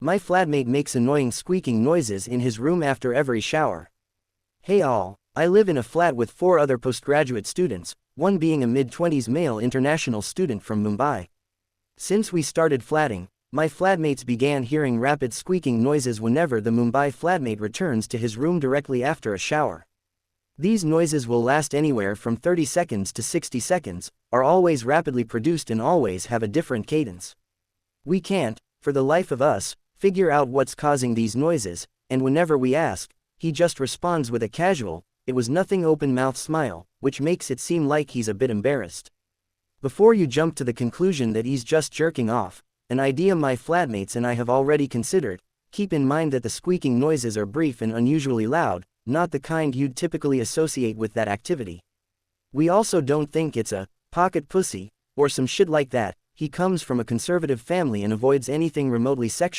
My flatmate makes annoying squeaking noises in his room after every shower. Hey all, I live in a flat with 4 other postgraduate students, one being a mid-20s male international student from Mumbai. Since we started flatting, my flatmates began hearing rapid squeaking noises whenever the Mumbai flatmate returns to his room directly after a shower. These noises will last anywhere from 30 seconds to 60 seconds, are always rapidly produced and always have a different cadence. We can't, for the life of us, figure out what's causing these noises, and whenever we ask, he just responds with a casual, "It was nothing" open-mouth smile, which makes it seem like he's a bit embarrassed. Before you jump to the conclusion that he's just jerking off, an idea my flatmates and I have already considered, keep in mind that the squeaking noises are brief and unusually loud, not the kind you'd typically associate with that activity. We also don't think it's a pocket pussy, or some shit like that. He comes from a conservative family and avoids anything remotely sexual.